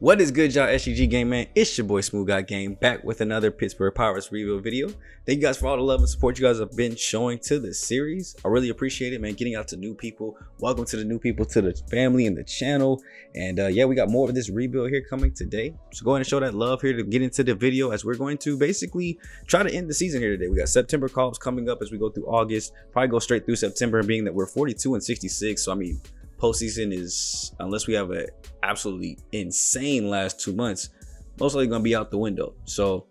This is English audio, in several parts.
What is good, y'all? SGG Game Man, it's your boy SmooveGotGame back with another Pittsburgh Pirates review video. Thank you guys for all the love and support you guys have been showing to the series. I really appreciate it, man. Getting out to new people. Welcome to the new people, to the family and the channel. And yeah, we got more of this rebuild here coming today. So go ahead and show that love here to get into the video, as we're going to basically try to end the season here today. We got September call-ups coming up as we go through August. Probably go straight through September, being that we're 42 and 66. So I mean, postseason is, unless we have a absolutely insane last 2 months, most likely gonna be out the window. So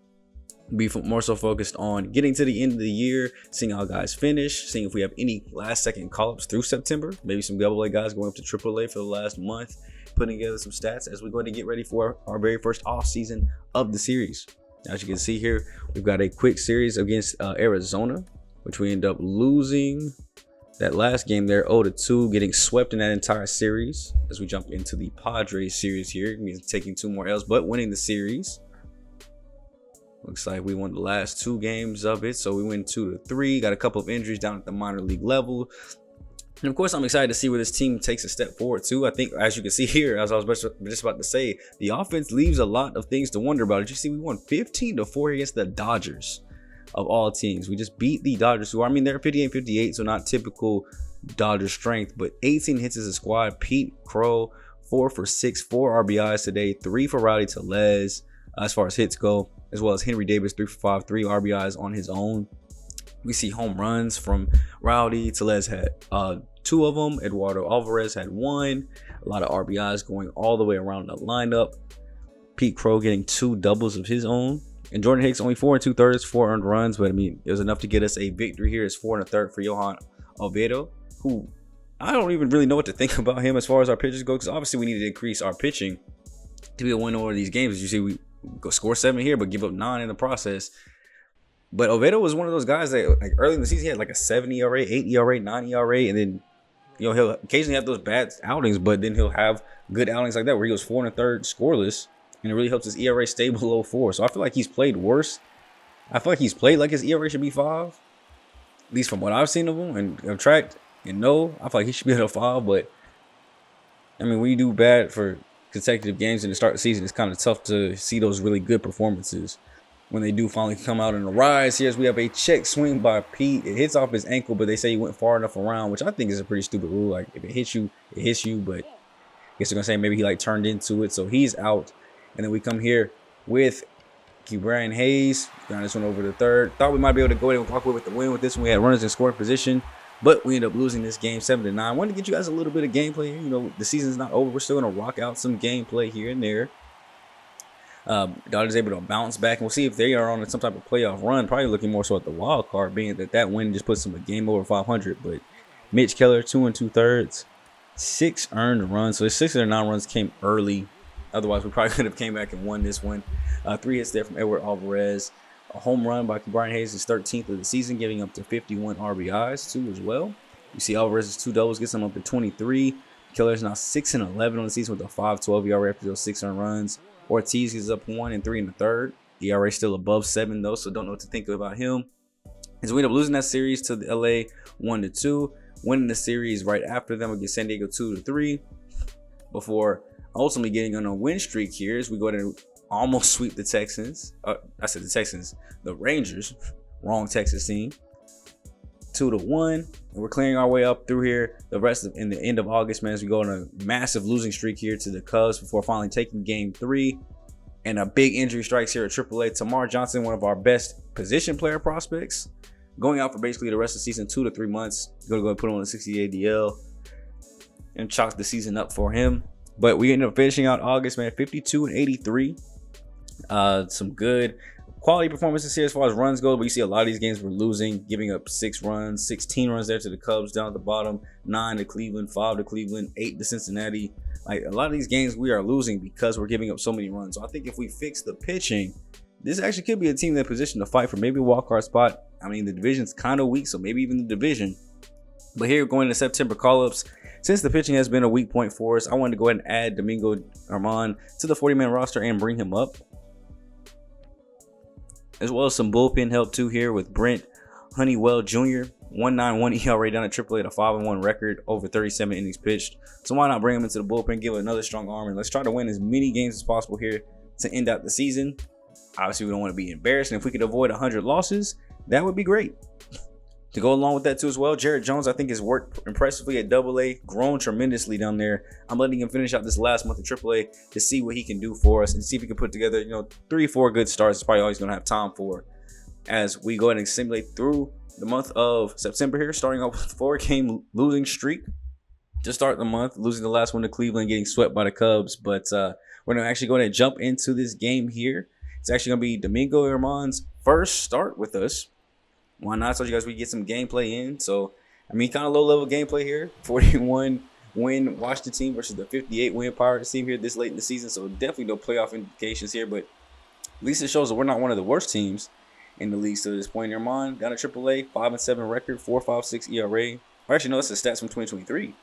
be more so focused on getting to the end of the year, seeing how guys finish, seeing if we have any last second call-ups through September, maybe some AA guys going up to AAA for the last month, putting together some stats as we're going to get ready for our very first off season of the series. As you can see here, we've got a quick series against Arizona, which we end up losing that last game there 0-2, getting swept in that entire series. As we jump into the Padres series here, it means taking 2 more L's but winning the series. Looks like we won the last 2 games of it, so we win 2-3. Got a couple of injuries down at the minor league level, and of course I'm excited to see where this team takes a step forward too. I think, as you can see here, as I was just about to say, the offense leaves a lot of things to wonder about. Did you see we won 15-4 against the Dodgers? Of all teams, we just beat the Dodgers, who, I mean, they're 58-58, so not typical Dodger strength, but 18 hits as a squad. Pete Crow 4 for 6, 4 RBIs today, 3 for Rowdy Tellez as far as hits go, as well as Henry Davis 3 for 5, 3 RBIs on his own. We see home runs from Rowdy Tellez, had 2 of them. Eduardo Alvarez had 1. A lot of RBIs going all the way around the lineup. Pete Crow getting 2 doubles of his own. And Jordan Hicks only 4 2/3, 4 earned runs, but I mean, it was enough to get us a victory here. It's 4 1/3 for Johan Oviedo, who I don't even really know what to think about him as far as our pitchers go, because obviously we need to increase our pitching to be able to win over these games. As you see, we go score 7 here, but give up 9 in the process. But Oviedo was one of those guys that, like, early in the season, he had like a 7 ERA, 8 ERA, 9 ERA, and then, you know, he'll occasionally have those bad outings, but then he'll have good outings like that where he goes 4 1/3 scoreless. And it really helps his ERA stay below 4. So I feel like he's played worse. I feel like he's played like his ERA should be 5. At least from what I've seen of him and have tracked and know. I feel like he should be at a 5. But, I mean, when you do bad for consecutive games in the start of the season, it's kind of tough to see those really good performances when they do finally come out in a rise. Here, as we have a check swing by Pete. It hits off his ankle, but they say he went far enough around, which I think is a pretty stupid rule. Like, if it hits you, it hits you. But I guess they're going to say maybe he, like, turned into it. So he's out. And then we come here with Brian Hayes. Ground this one over to third. Thought we might be able to go ahead and walk away with the win with this one. We had runners in scoring position, but we ended up losing this game 7-9. Wanted to get you guys a little bit of gameplay here. You know, the season's not over. We're still going to rock out some gameplay here and there. Dodgers able to bounce back, and we'll see if they are on some type of playoff run. Probably looking more so at the wild card, being that win just puts them a game over 500. But Mitch Keller, 2 2/3, 6 earned runs. So the 6 of their 9 runs came early. Otherwise, we probably could have came back and won this one. 3 hits there from Edward Alvarez. A home run by Brian Hayes, his 13th of the season, giving up to 51 RBIs too as well. You see Alvarez's 2 doubles gets him up to 23. Keller's now 6 11 on the season with a 5.12 ERA after those 6 earned runs. Ortiz gets up 1 and 3 1/3. ERA still above 7 though, so don't know what to think about him. As we end up losing that series to the LA 1-2, winning the series right after them against San Diego 2-3, before ultimately getting on a win streak here as we go ahead and almost sweep the Texans. I said the Texans, the Rangers. Wrong Texas team. 2-1. And we're clearing our way up through here in the end of August, man, as we go on a massive losing streak here to the Cubs before finally taking game 3. And a big injury strikes here at AAA. Tamar Johnson, one of our best position player prospects, going out for basically the rest of the season, 2 to 3 months. Going to go and put on a 60-day DL and chalk the season up for him. But we ended up finishing out August, man, 52 and 83. Some good quality performances here as far as runs go. But you see a lot of these games we're losing, giving up 6 runs, 16 runs there to the Cubs down at the bottom, 9 to Cleveland, 5 to Cleveland, 8 to Cincinnati. Like, a lot of these games we are losing because we're giving up so many runs. So I think if we fix the pitching, this actually could be a team that's positioned to fight for maybe a wild card spot. I mean, the division's kind of weak, so maybe even the division. But here, going to September call-ups, since the pitching has been a weak point for us, I wanted to go ahead and add Domingo Germán to the 40-man roster and bring him up, as well as some bullpen help too here with Brent Honeywell Jr. 1.91 ERA down at AAA at a 5-1 record, over 37 innings pitched. So why not bring him into the bullpen, give it another strong arm, and let's try to win as many games as possible here to end out the season. Obviously, we don't want to be embarrassed, and if we could avoid 100 losses, that would be great. To go along with that too as well, Jared Jones, I think, has worked impressively at AA, grown tremendously down there. I'm letting him finish out this last month of AAA to see what he can do for us and see if he can put together, 3-4 good starts. It's probably all he's going to have time for as we go ahead and simulate through the month of September here, starting off with a 4-game losing streak to start the month, losing the last one to Cleveland, getting swept by the Cubs. But we're going to actually go ahead and jump into this game here. It's actually going to be Domingo Germán's first start with us. Why not? I told you guys we get some gameplay in. So, I mean, kind of low-level gameplay here. 41 win Washington team versus the 58 win Pirates team here this late in the season. So, definitely no playoff indications here. But at least it shows that we're not one of the worst teams in the league to this point. Germán down at AAA, 5-7 record, 4.56 ERA. Or actually, no, that's the stats from 2023.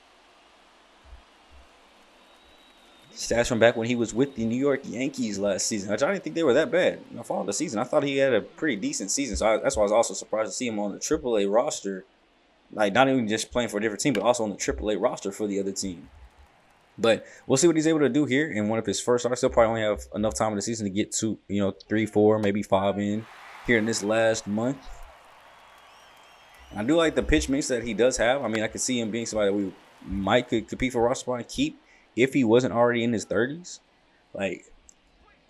Stats from back when he was with the New York Yankees last season, which I didn't think they were that bad. I followed the season. I thought he had a pretty decent season, so that's why I was also surprised to see him on the AAA roster. Like, not even just playing for a different team, but also on the AAA roster for the other team. But we'll see what he's able to do here in one of his first starts. He'll probably only have enough time in the season to get to, 3, 4, maybe 5 in here in this last month. I do like the pitch mix that he does have. I mean, I could see him being somebody that we might could compete for roster spot and keep if he wasn't already in his 30s. Like,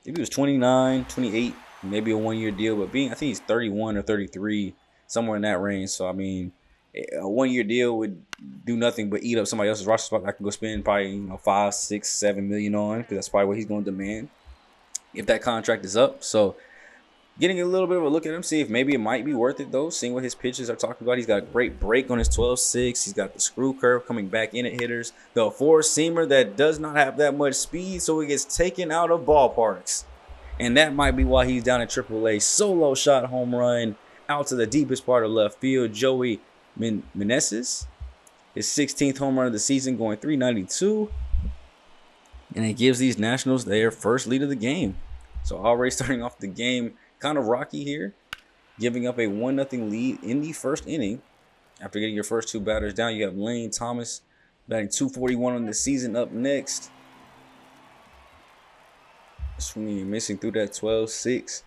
if he was 29, 28, maybe a 1-year deal. But I think he's 31 or 33, somewhere in that range. So, I mean, a 1-year deal would do nothing but eat up somebody else's roster spot. I can go spend probably, 5, 6, 7 million on, because that's probably what he's going to demand if that contract is up. So, getting a little bit of a look at him, see if maybe it might be worth it, though, seeing what his pitches are talking about. He's got a great break on his 12-6. He's got the screw curve coming back in at hitters. The four-seamer that does not have that much speed, so he gets taken out of ballparks. And that might be why he's down at AAA. Solo shot home run out to the deepest part of left field. Joey Meneses, his 16th home run of the season, going .392. And it gives these Nationals their first lead of the game. So already starting off the game kind of rocky here, giving up a 1-0 lead in the first inning. After getting your first 2 batters down, you have Lane Thomas batting .241 on the season up next. Swinging and missing through that 12-6.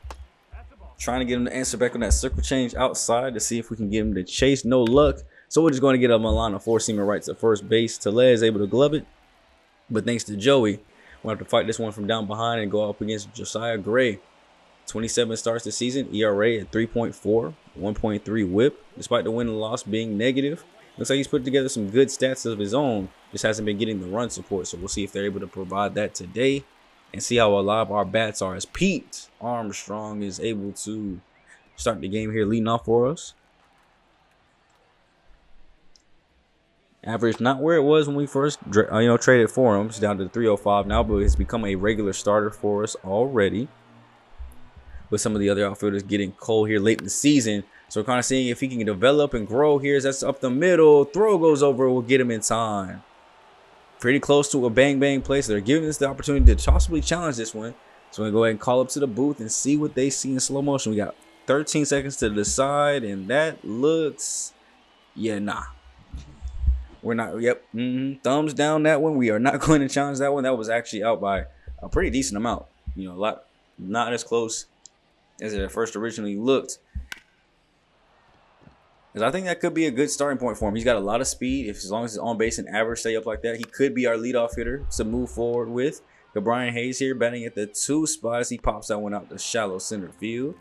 Trying to get him to answer back on that circle change outside to see if we can get him to chase. No luck. So we're just going to get a Milano four-seamer right to first base. Tele is able to glove it. But thanks to Joey, we'll have to fight this one from down behind and go up against Josiah Gray. 27 starts this season, ERA at 3.4, 1.3 whip, despite the win and loss being negative. Looks like he's put together some good stats of his own, just hasn't been getting the run support. So we'll see if they're able to provide that today and see how alive our bats are as Pete Armstrong is able to start the game here leading off for us. Average not where it was when we first traded for him. It's down to 305 now, but it's become a regular starter for us already, with some of the other outfielders getting cold here late in the season. So we're kind of seeing if he can develop and grow here. That's up the middle. Throw goes over. We'll get him in time. Pretty close to a bang-bang play. So they're giving us the opportunity to possibly challenge this one. So we're going to go ahead and call up to the booth and see what they see in slow motion. We got 13 seconds to decide, and that looks... yeah, nah. We're not... yep. Thumbs down that one. We are not going to challenge that one. That was actually out by a pretty decent amount. A lot... not as close as it at first originally looked. Because I think that could be a good starting point for him. He's got a lot of speed. As long as his on base and average stay up like that, he could be our leadoff hitter to move forward with. Got Brian Hayes here batting at the 2 spot as he pops that one out to shallow center field.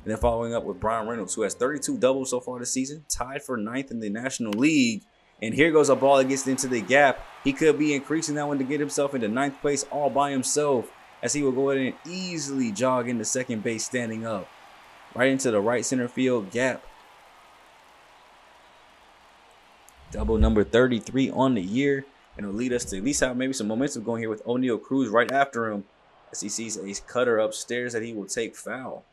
And then following up with Brian Reynolds, who has 32 doubles so far this season, tied for 9th in the National League. And here goes a ball that gets into the gap. He could be increasing that one to get himself into 9th place all by himself, as he will go ahead and easily jog into second base standing up. Right into the right center field gap. Double number 33 on the year. And it'll lead us to at least have maybe some momentum going here with O'Neal Cruz right after him, as he sees a cutter upstairs that he will take foul.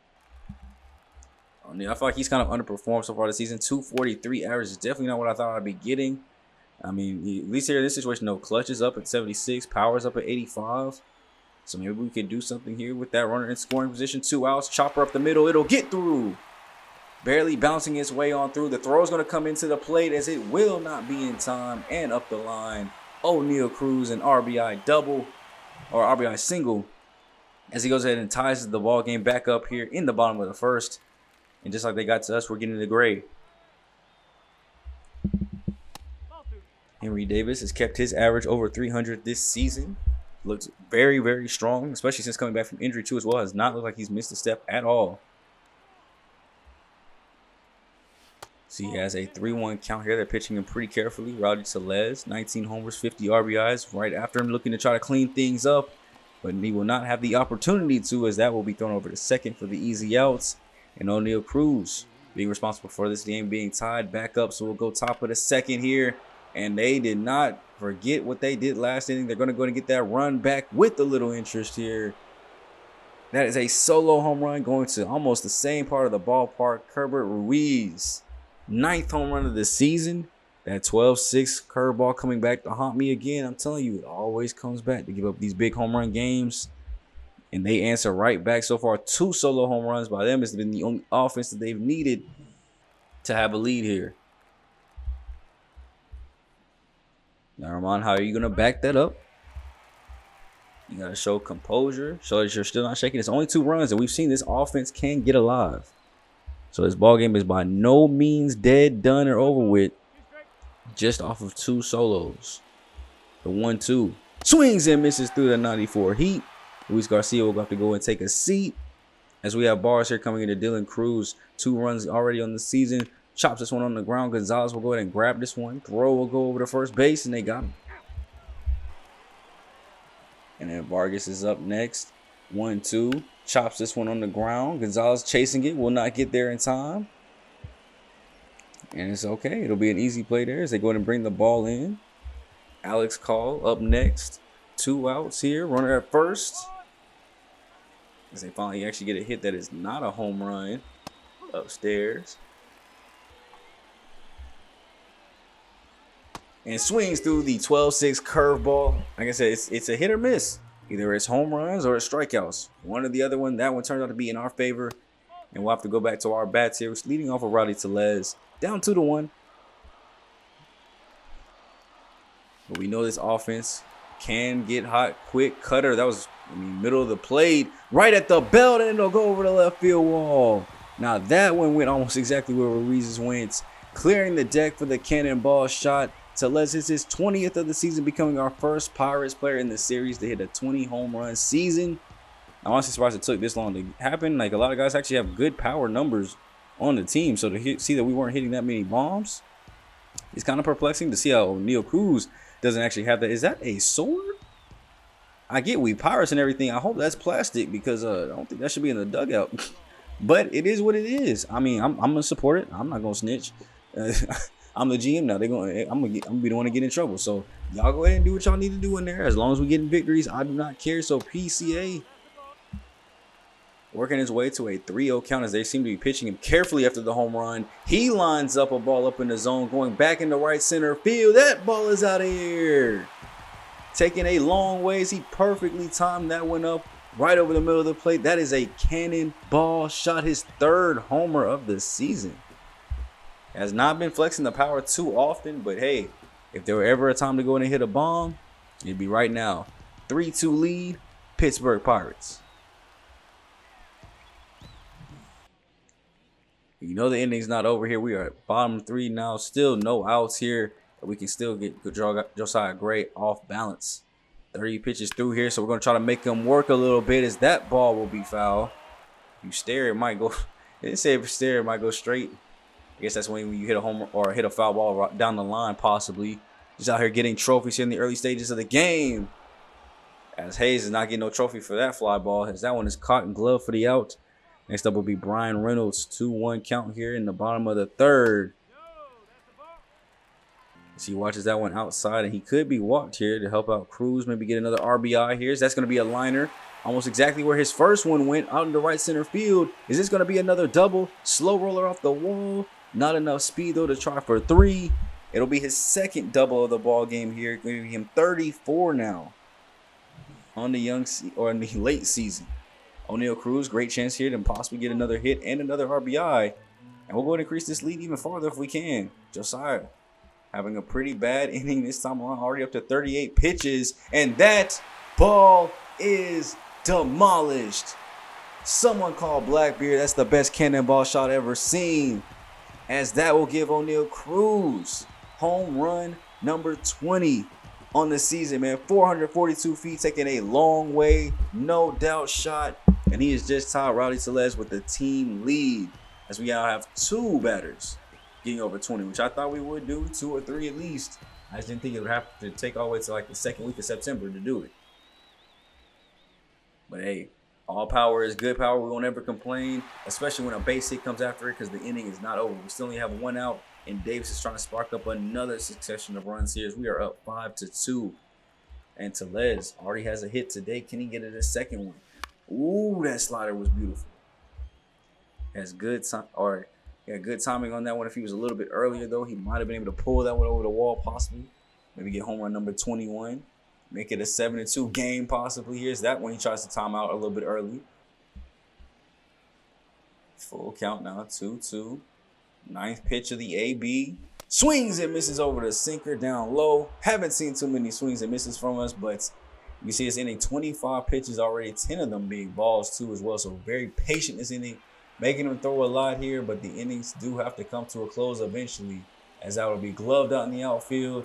O'Neal, I feel like he's kind of underperformed so far this season. 243 average is definitely not what I thought I'd be getting. I mean, at least here in this situation, no, clutch is up at 76, power's up at 85. So maybe we could do something here with that runner in scoring position. 2 outs, chopper up the middle. It'll get through. barely bouncing its way on through. The throw is going to come into the plate as it will not be in time, and up the line. Oneil Cruz an RBI double or RBI single as he goes ahead and ties the ball game back up here in the bottom of the first. And just like they got to us, we're getting the grade. Henry Davis has kept his average over 300 this season. Looks very, very strong, especially since coming back from injury too as well. Has not looked like he's missed a step at all. So he has a 3-1 count here. They're pitching him pretty carefully. Rowdy Tellez, 19 homers, 50 RBIs. Right after him, looking to try to clean things up. But he will not have the opportunity to, as that will be thrown over to second for the easy outs. And Oneil Cruz being responsible for this game being tied back up. So we'll go top of the second here. And they did not forget what they did last inning. They're going to go and get that run back with a little interest here. That is a solo home run going to almost the same part of the ballpark. Herbert Ruiz, 9th home run of the season. That 12-6 curveball coming back to haunt me again. I'm telling you, it always comes back to give up these big home run games. And they answer right back. So far, 2 solo home runs by them has been the only offense that they've needed to have a lead here. Now, Ramon, how are you going to back that up? You got to show composure. Show that you're still not shaking. It's only 2 runs, and we've seen this offense can get alive. So this ball game is by no means dead, done, or over with. Just off of 2 solos. The 1-2. Swings and misses through the 94 heat. Luis Garcia will have to go and take a seat. As we have bars here coming into Dylan Cruz. 2 runs already on the season. Chops this one on the ground. Gonzalez will go ahead and grab this one. Throw will go over to first base, and they got him. And then Vargas is up next. 1-2. Chops this one on the ground. Gonzalez chasing it. Will not get there in time. And it's okay. It'll be an easy play there as they go ahead and bring the ball in. Alex Call up next. 2 outs here. Runner at first. As they finally actually get a hit that is not a home run upstairs. And swings through the 12-6 curveball. Like I said, it's a hit or miss. Either it's home runs or it's strikeouts. One or the other one. That one turned out to be in our favor. And we'll have to go back to our bats here. We're leading off of Rowdy Tellez. Down 2-1. But we know this offense can get hot quick. Cutter, that was middle of the plate. Right at the belt, and it'll go over the left field wall. Now that one went almost exactly where Ruiz went. Clearing the deck for the cannonball shot. Tellez is his 20th of the season, becoming our first Pirates player in the series to hit a 20 home run season. I'm honestly surprised it took this long to happen. Like, a lot of guys actually have good power numbers on the team. So to see that we weren't hitting that many bombs, it's kind of perplexing to see how Oneil Cruz doesn't actually have that. Is that a sword? I get we Pirates and everything. I hope that's plastic because I don't think that should be in the dugout. But it is what it is. I mean, I'm gonna support it. I'm not gonna snitch. I'm the GM now. I'm gonna be the one to get in trouble. So y'all go ahead and do what y'all need to do in there. As long as we getting victories, I do not care. So PCA working his way to a 3-0 count as they seem to be pitching him carefully after the home run. He lines up a ball up in the zone, going back into right center field. That ball is out of here. Taking a long ways. He perfectly timed that one up right over the middle of the plate. That is a cannonball shot. His 3rd homer of the season. Has not been flexing the power too often, but hey, if there were ever a time to go in and hit a bomb, it'd be right now. 3-2 lead, Pittsburgh Pirates. You know the inning's not over here. We are at bottom 3 now. Still no outs here. But we can still get Josiah Gray off balance. 30 pitches through here, so we're going to try to make him work a little bit as that ball will be foul. You stare, it might go. It didn't say if stare, it might go straight. I guess that's when you hit a homer or hit a foul ball down the line, possibly. He's out here getting trophies here in the early stages of the game. As Hayes is not getting no trophy for that fly ball, as that one is caught and gloved for the out. Next up will be Brian Reynolds. 2-1 count here in the bottom of the 3rd. As he watches that one outside, and he could be walked here to help out Cruz. Maybe get another RBI here. That's going to be a liner. Almost exactly where his first one went, out into right center field. Is this going to be another double? Slow roller off the wall. Not enough speed, though, to try for 3. It'll be his 2nd double of the ball game here, giving him 34 now on the in the late season. Oneil Cruz, great chance here to possibly get another hit and another RBI. And we'll go ahead and increase this lead even farther if we can. Josiah having a pretty bad inning this time around, already up to 38 pitches. And that ball is demolished. Someone called Blackbeard. That's the best cannonball shot ever seen. As that will give O'Neal Cruz home run number 20 on the season, man. 442 feet, taking a long way, no doubt shot. And he is just tied Rowdy Tellez with the team lead, as we now have 2 batters getting over 20, which I thought we would do, 2 or 3 at least. I just didn't think it would have to take all the way to like the second week of September to do it. But hey, all power is good power. We won't ever complain, especially when a base hit comes after it, because the inning is not over. We still only have 1 out, and Davis is trying to spark up another succession of runs here. We are up 5-2, and Tellez already has a hit today. Can he get it a second one? Ooh, that slider was beautiful. Has good time, or yeah, good timing on that one. If he was a little bit earlier, though, he might have been able to pull that one over the wall, possibly. Maybe get home run number 21. Make it a 7-2 game, possibly. Here's that one. He tries to time out a little bit early. Full count now, 2-2. 9th pitch of the AB. Swings and misses over the sinker down low. Haven't seen too many swings and misses from us, but you see this inning, 25 pitches already, 10 of them being balls too as well. So very patient this inning, making him throw a lot here, but the innings do have to come to a close eventually, as that will be gloved out in the outfield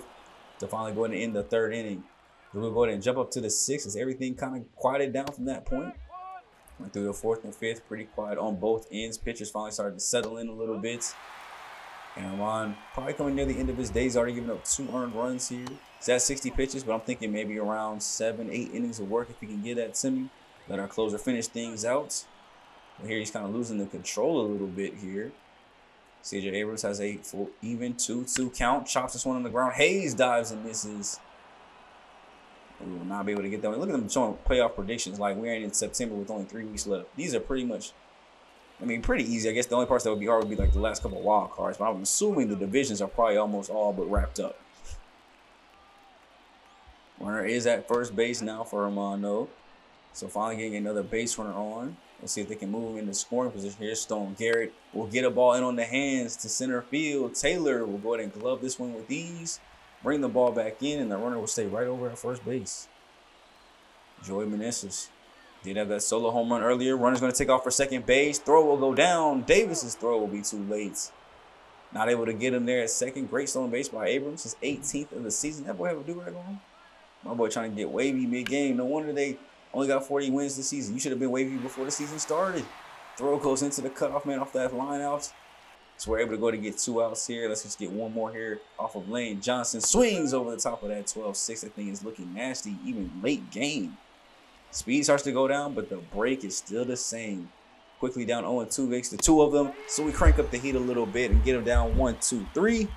to finally go ahead and end the 3rd inning. We'll go ahead and jump up to the 6th as everything kind of quieted down from that point. Went through the 4th and 5th, pretty quiet on both ends. Pitchers finally started to settle in a little bit. And Amon probably coming near the end of his days, already giving up 2 earned runs here. He's at 60 pitches, but I'm thinking maybe around 7-8 innings of work if he can get that to me. Let our closer finish things out. But here he's kind of losing the control a little bit here. CJ Abrams has a full even 2-2 count. Chops this one on the ground. Hayes dives and misses. We will not be able to get that one. Look at them showing playoff predictions like we ain't in September with only 3 weeks left. These are pretty much, I mean, pretty easy. I guess the only parts that would be hard would be like the last couple of wild cards, but I'm assuming the divisions are probably almost all but wrapped up. Runner is at first base now for Armando. So finally getting another base runner on. Let's see if they can move him into scoring position here. Stone Garrett will get a ball in on the hands to center field. Taylor will go ahead and glove this one with ease. Bring the ball back in, and the runner will stay right over at first base. Joey Meneses did have that solo home run earlier. Runner's going to take off for second base. Throw will go down. Davis's throw will be too late. Not able to get him there at second. Great stolen base by Abrams. His 18th of the season. That boy have a do-rag on? My boy trying to get wavy mid-game. No wonder they only got 40 wins this season. You should have been wavy before the season started. Throw goes into the cutoff man off that line out. So we're able to go to get 2 outs here. Let's just get one more here off of Lane Johnson. Swings over the top of that 12-6. That thing is looking nasty, even late game. Speed starts to go down, but the break is still the same. Quickly down 0-2 makes the 2 of them. So we crank up the heat a little bit and get them down 1-2-3.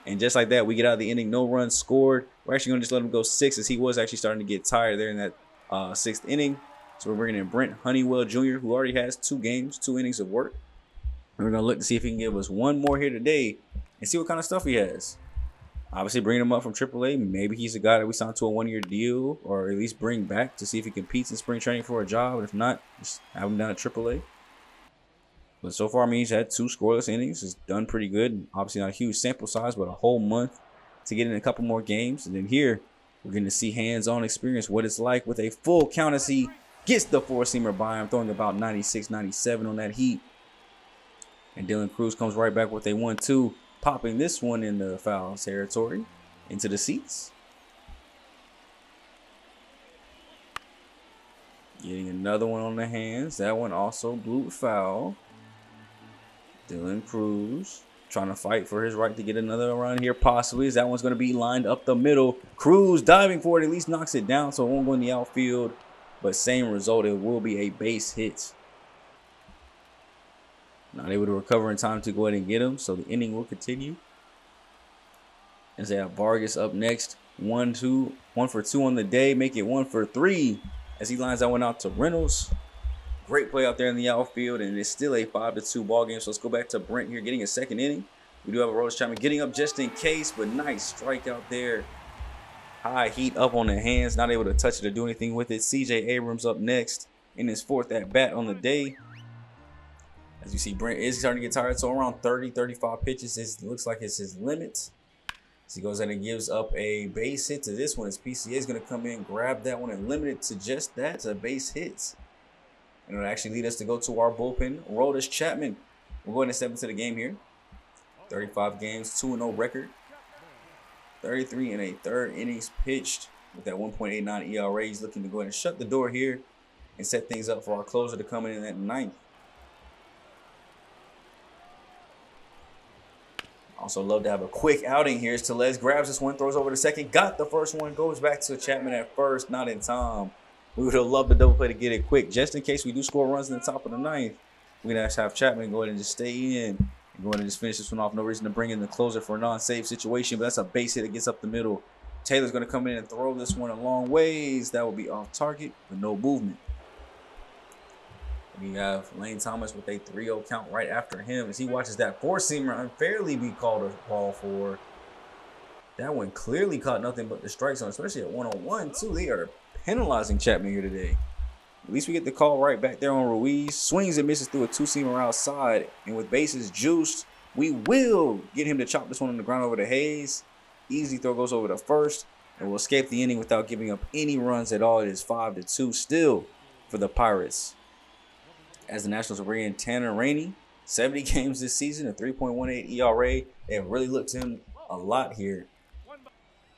And just like that, we get out of the inning. No runs scored. We're actually going to just let him go 6, as he was actually starting to get tired there in that 6th inning. So we're bringing in Brent Honeywell Jr., who already has 2 games, 2 innings of work. We're going to look to see if he can give us one more here today and see what kind of stuff he has. Obviously, bringing him up from AAA. Maybe he's a guy that we signed to a 1-year deal, or at least bring back to see if he competes in spring training for a job. And if not, just have him down at AAA. But so far, I mean, he's had 2 scoreless innings. He's done pretty good. Obviously, not a huge sample size, but a whole month to get in a couple more games. And then here, we're going to see hands-on experience, what it's like with a full count as he gets the 4-seamer by him, throwing about 96, 97 on that heat. And Dylan Cruz comes right back with a 1-2, popping this one in the foul territory into the seats. Getting another one on the hands. That one also blew foul. Dylan Cruz trying to fight for his right to get another run here, possibly, as that one's going to be lined up the middle. Cruz diving for it, at least knocks it down, so it won't go in the outfield. But same result, it will be a base hit. Not able to recover in time to go ahead and get him, so the inning will continue. As they have Vargas up next. 1 for 2 on the day. Make it 1 for 3 as he lines that one out to Reynolds. Great play out there in the outfield, and it's still a 5-2 ball game. So let's go back to Brent here getting a 2nd inning. We do have a Rose Chapman getting up just in case, but nice strikeout there. High heat up on the hands, not able to touch it or do anything with it. CJ Abrams up next in his 4th at bat on the day. As you see, Brent is starting to get tired, so around 30, 35 pitches looks like it's his limit. So he goes ahead and gives up a base hit to this one. His PCA is going to come in, grab that one, and limit it to just that, to base hits. And it'll actually lead us to go to our bullpen. Aroldis Chapman. We'll go ahead and step into the game here. 35 games, 2-0 record. 33 and a third innings pitched with that 1.89 ERA. He's looking to go ahead and shut the door here and set things up for our closer to come in at ninth. Also love to have a quick outing here as Tellez grabs this one, throws over to second, got the first one, goes back to Chapman at first, not in time. We would have loved the double play to get it quick, just in case we do score runs in the top of the ninth. We're going to have Chapman go ahead and just stay in and go ahead and just finish this one off. No reason to bring in the closer for a non-save situation, but that's a base hit that gets up the middle. Taylor's going to come in and throw this one a long ways. That will be off target with no movement. We have Lane Thomas with a 3-0 count right after him as he watches that four-seamer unfairly be called a ball for. That one clearly caught nothing but the strike zone, especially at 101 too. They are penalizing Chapman here today. At least we get the call right back there on Ruiz. Swings and misses through a two-seamer outside, and with bases juiced, we will get him to chop this one on the ground over to Hayes. Easy throw goes over to first, and will escape the inning without giving up any runs at all. It is 5-2 still for the Pirates. As the Nationals bring in Tanner Rainey, 70 games this season, a 3.18 ERA. They have really looked to him a lot here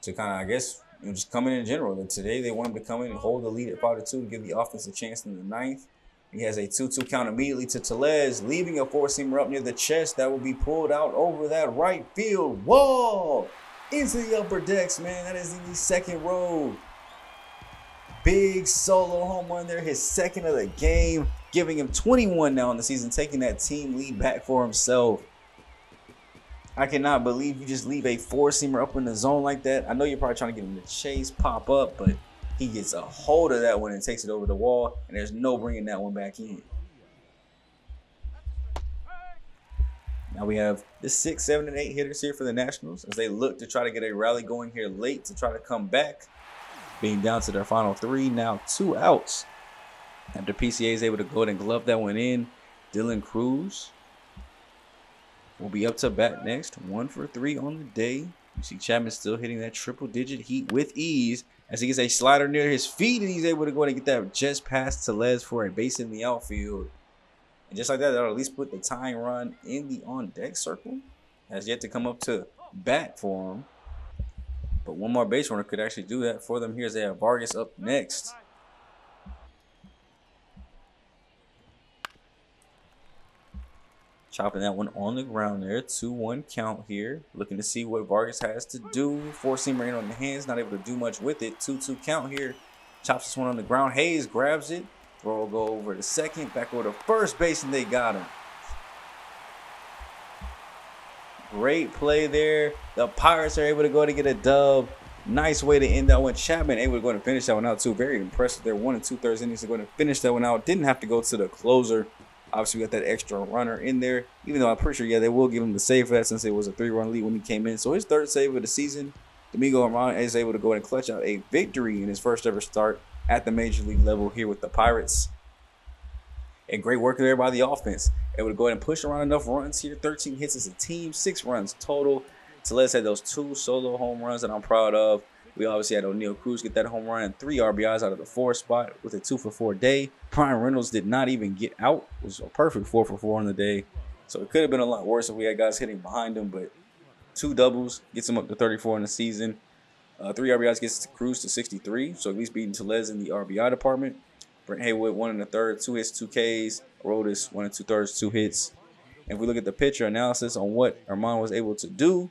to kind of, I guess, just come in general. And today they want him to come in and hold the lead at 5-2 to give the offense a chance in the ninth. He has a 2-2 count immediately to Tellez, leaving a four-seamer up near the chest that will be pulled out over that right field wall into the upper decks, man. That is in the second row. Big solo home run there, his second of the game, giving him 21 now in the season, taking that team lead back for himself. I cannot believe you just leave a four-seamer up in the zone like that. I know you're probably trying to get him to chase, pop up, but he gets a hold of that one and takes it over the wall, and there's no bringing that one back in. Now we have the 6, 7, and 8 hitters here for the Nationals as they look to try to get a rally going here late to try to come back. Being down to their final 3, now 2 outs. After PCA is able to go ahead and glove that one in, Dylan Cruz will be up to bat next. 1 for 3 on the day. You see Chapman still hitting that triple-digit heat with ease as he gets a slider near his feet, and he's able to go ahead and get that just past Tellez for a base in the outfield. And just like that, that'll at least put the tying run in the on-deck circle. Has yet to come up to bat for him. But one more base runner could actually do that for them here as they have Vargas up next. Chopping that one on the ground there. 2-1 count here. Looking to see what Vargas has to do. Four-seamer in on the hands. Not able to do much with it. 2-2 count here. Chops this one on the ground. Hayes grabs it. Throw will go over to second. Back over to first base, and they got him. Great play there. The Pirates are able to go to get a dub. Nice way to end that one. Chapman able to go and finish that one out too. Very impressive there. 1 2/3 innings to go and finish that one out. Didn't have to go to the closer. Obviously, we got that extra runner in there. Even though I'm pretty sure, yeah, they will give him the save for that since it was a 3-run lead when he came in. So his third save of the season. Domingo Armand is able to go and clutch out a victory in his first ever start at the major league level here with the Pirates. And great work there by the offense. Able to go ahead and push around enough runs here. 13 hits as a team, 6 runs total. Tellez had those 2 solo home runs that I'm proud of. We obviously had O'Neal Cruz get that home run and 3 RBIs out of the 4 spot with a 2 for 4 day. Brian Reynolds did not even get out. It was a perfect 4 for 4 on the day. So it could have been a lot worse if we had guys hitting behind him, but 2 doubles gets him up to 34 in the season. 3 RBIs gets Cruz to 63, so at least beating Tellez in the RBI department. Brent Haywood 1 1/3, 2 hits, 2 Ks. Aroldis 1 2/3, 2 hits. And if we look at the pitcher analysis on what Armand was able to do,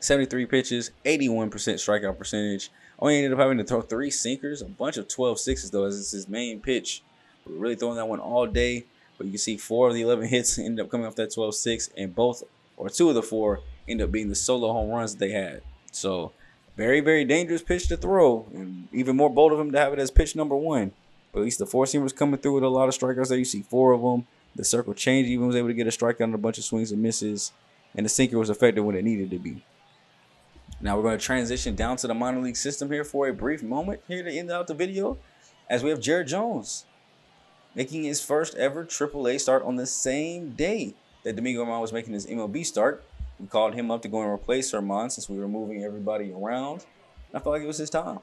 73 pitches, 81% strikeout percentage. Only ended up having to throw 3 sinkers, a bunch of 12-6s though, as it's his main pitch. We're really throwing that one all day, but you can see 4 of the 11 hits ended up coming off that 12-6, and 2 of the 4 ended up being the solo home runs that they had. So very, very dangerous pitch to throw, and even more bold of him to have it as pitch number 1. But at least the 4-seamer's coming through with a lot of strikeouts there. You see 4 of them. The circle change even was able to get a strikeout on a bunch of swings and misses, and the sinker was effective when it needed to be. Now we're going to transition down to the minor league system here for a brief moment here to end out the video as we have Jared Jones. making his first ever AAA start on the same day that Domingo Germán was making his MLB start. We called him up to go and replace Germán since we were moving everybody around. I felt like it was his time.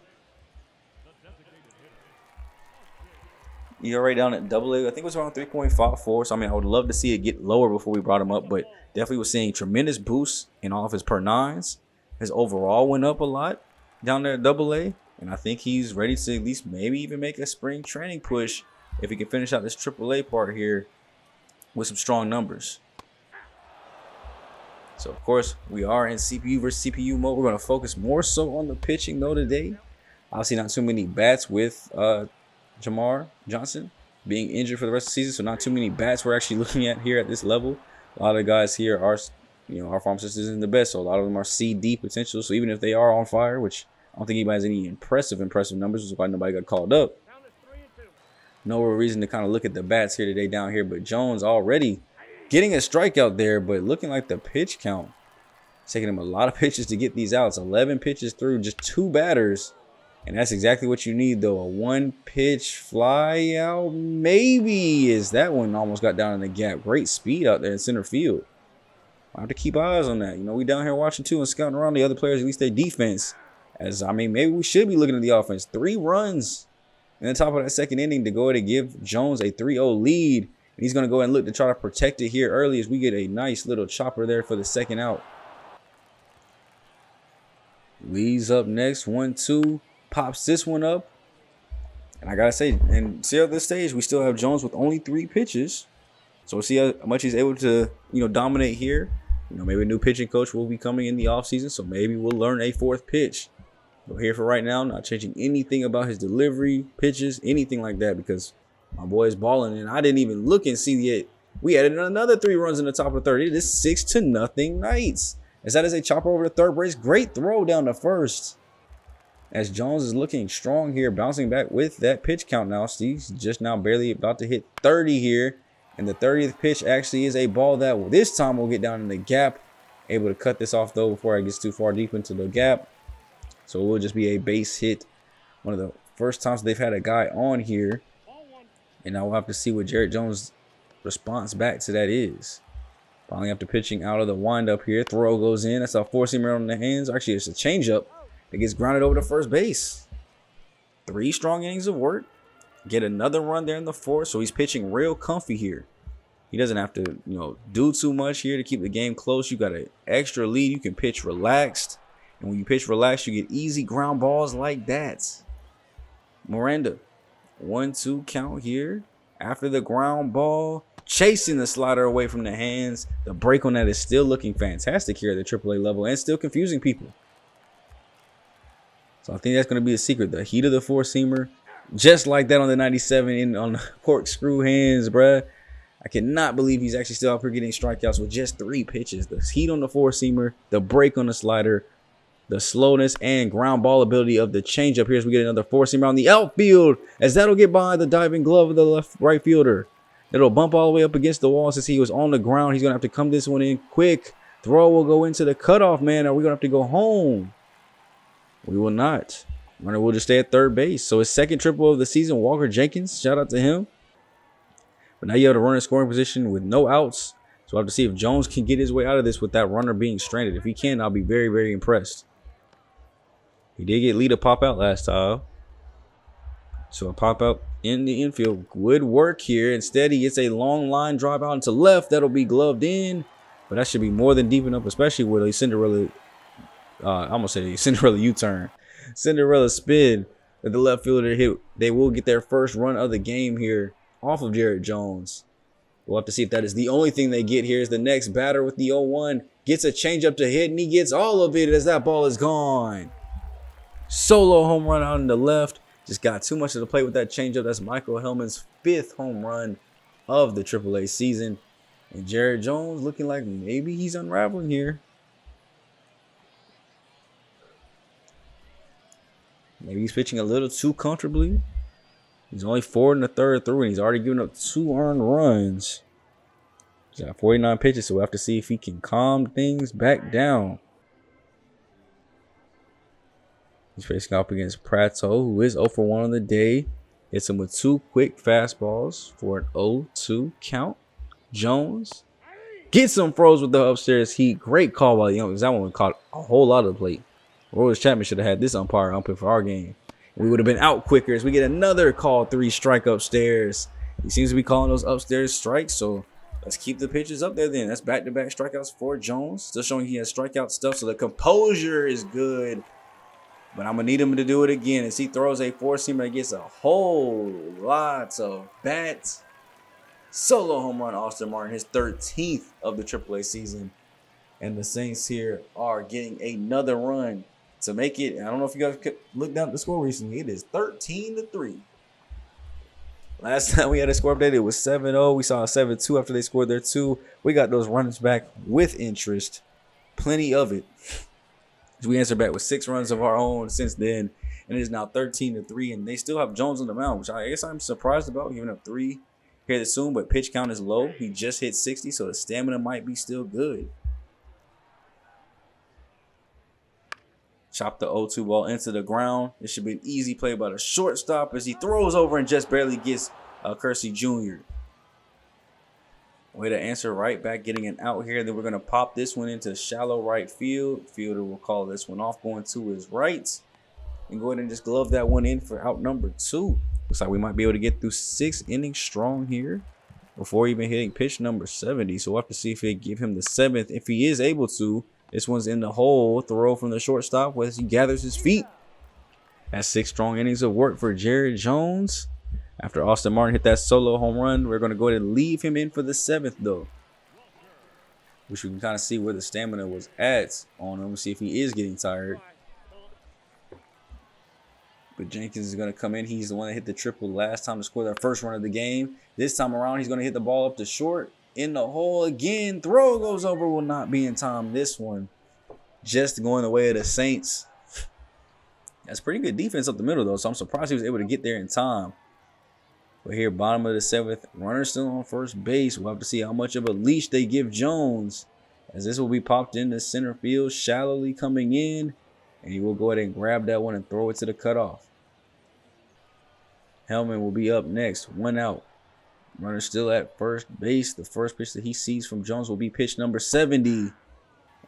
ERA down at AA, I think it was around 3.54. So, I mean, I would love to see it get lower before we brought him up, but definitely was seeing tremendous boosts in all of his per nines. His overall went up a lot down there at AA, and I think he's ready to at least maybe even make a spring training push if he can finish out this AAA part here with some strong numbers. So, of course, we are in CPU versus CPU mode. We're going to focus more so on the pitching, though, today. Obviously, not too many bats with Jamar Johnson being injured for the rest of the season, so not too many bats we're actually looking at here at this level. A lot of the guys here are, our farm system isn't the best, so a lot of them are C/D potential. So even if they are on fire, which I don't think anybody has any impressive numbers, which is why nobody got called up. No real reason to kind of look at the bats here today down here, but Jones already getting a strikeout there, but looking like the pitch count. It's taking him a lot of pitches to get these outs. 11 pitches through, just 2 batters. And that's exactly what you need, though. A 1-pitch fly out, maybe, is that one almost got down in the gap. Great speed out there in center field. I have to keep eyes on that. We down here watching, too, and scouting around the other players, at least their defense. Maybe we should be looking at the offense. 3 runs in the top of that second inning to go ahead and give Jones a 3-0 lead. And he's going to go ahead and look to try to protect it here early as we get a nice little chopper there for the second out. Lee's up next, 1-2. Pops this one up. And I got to say, and see at this stage, we still have Jones with only 3 pitches. So we'll see how much he's able to, dominate here. Maybe a new pitching coach will be coming in the offseason, so maybe we'll learn a 4th pitch. But here for right now, not changing anything about his delivery, pitches, anything like that, because my boy is balling, and I didn't even look and see yet. We added another 3 runs in the top of the third. It is 6-0 Knights. As that is a chopper over to third base. Great throw down to first. As Jones is looking strong here, bouncing back with that pitch count now. He's just now barely about to hit 30 here. And the 30th pitch actually is a ball that this time will get down in the gap. Able to cut this off, though, before it gets too far deep into the gap. So it will just be a base hit. One of the first times they've had a guy on here. And now we'll have to see what Jarrett Jones' response back to that is. Finally, after pitching out of the windup here, throw goes in. That's a 4-seamer on the hands. Actually, it's a changeup. It gets grounded over to first base. 3 strong innings of work. Get another run there in the 4th. So he's pitching real comfy here. He doesn't have to, do too much here to keep the game close. You got an extra lead. You can pitch relaxed. And when you pitch relaxed, you get easy ground balls like that. Miranda. 1-2 count here. After the ground ball. Chasing the slider away from the hands. The break on that is still looking fantastic here at the AAA level. And still confusing people. So I think that's going to be a secret. The heat of the 4-seamer. Just like that on the 97 on the corkscrew hands, bruh. I cannot believe he's actually still out here getting strikeouts with just 3 pitches. The heat on the 4-seamer, the break on the slider, the slowness and ground ball ability of the changeup here as we get another 4-seamer on the outfield. As that'll get by the diving glove of the right fielder. It'll bump all the way up against the wall since he was on the ground. He's going to have to come this one in quick. Throw will go into the cutoff, man. Are we going to have to go home? We will not. Runner will just stay at third base. So his 2nd triple of the season, Walker Jenkins. Shout out to him. But now you have a runner in scoring position with no outs. So we'll have to see if Jones can get his way out of this with that runner being stranded. If he can, I'll be very, very impressed. He did get Lee to pop out last time. So a pop out in the infield would work here. Instead, he gets a long line drive out into left. That'll be gloved in. But that should be more than deep enough, especially with a Cinderella. I'm going to say a Cinderella U-turn. Cinderella spin that the left fielder hit. They will get their first run of the game here off of Jarrett Jones. We'll have to see if that is the only thing they get here. Is the next batter with the 0-1. Gets a changeup to hit, and he gets all of it as that ball is gone. Solo home run out in the left. Just got too much to the plate with that changeup. That's Michael Hellman's 5th home run of the AAA season. And Jarrett Jones looking like maybe he's unraveling here. Maybe he's pitching a little too comfortably. He's only 4 1/3 through, and he's already given up 2 earned runs. He's got 49 pitches, so we'll have to see if he can calm things back down. He's facing off against Prato, who is 0 for 1 on the day. Hits him with 2 quick fastballs for an 0-2 count. Jones gets him froze with the upstairs heat. Great call by the umpire. That one caught a whole lot of the plate. Royals Chapman should have had this umpire umping for our game. We would have been out quicker as we get another call 3 strike upstairs. He seems to be calling those upstairs strikes, so let's keep the pitches up there then. That's back-to-back strikeouts for Jones. Still showing he has strikeout stuff, so the composure is good. But I'm going to need him to do it again as he throws a 4-seamer that gets a whole lot of bats. Solo home run, Austin Martin, his 13th of the AAA season. And the Saints here are getting another run to make it. I don't know if you guys looked down at the score recently. It is 13-3. Last time we had a score update, it was 7-0. We saw a 7-2 after they scored their 2. We got those runs back with interest. Plenty of it. We answered back with 6 runs of our own since then. And it is now 13-3. And they still have Jones on the mound, which I guess I'm surprised about, giving up 3 here this soon. But pitch count is low. He just hit 60, so the stamina might be still good. Chop the 0-2 ball into the ground. It should be an easy play by the shortstop as he throws over and just barely gets Kersey Jr. Way to answer right back, getting an out here. Then we're going to pop this one into shallow right field. Fielder will call this one off, going to his right. And go ahead and just glove that one in for out number 2. Looks like we might be able to get through 6 innings strong here before even hitting pitch number 70. So we'll have to see if they give him the 7th. If he is able to, this one's in the hole. Throw from the shortstop as he gathers his feet. That's 6 strong innings of work for Jared Jones. After Austin Martin hit that solo home run, we're going to go ahead and leave him in for the 7th, though. Which we can kind of see where the stamina was at on him. See if he is getting tired. But Jenkins is going to come in. He's the one that hit the triple last time to score their first run of the game. This time around, he's going to hit the ball up to short. In the hole again. Throw goes over. Will not be in time. This one just going the way of the Saints. That's pretty good defense up the middle, though. So I'm surprised he was able to get there in time. But here, bottom of the 7th. Runner still on first base. We'll have to see how much of a leash they give Jones. As this will be popped into center field. Shallowly coming in. And he will go ahead and grab that one and throw it to the cutoff. Hellman will be up next. 1 out. Runner still at first base. The first pitch that he sees from Jones will be pitch number 70. And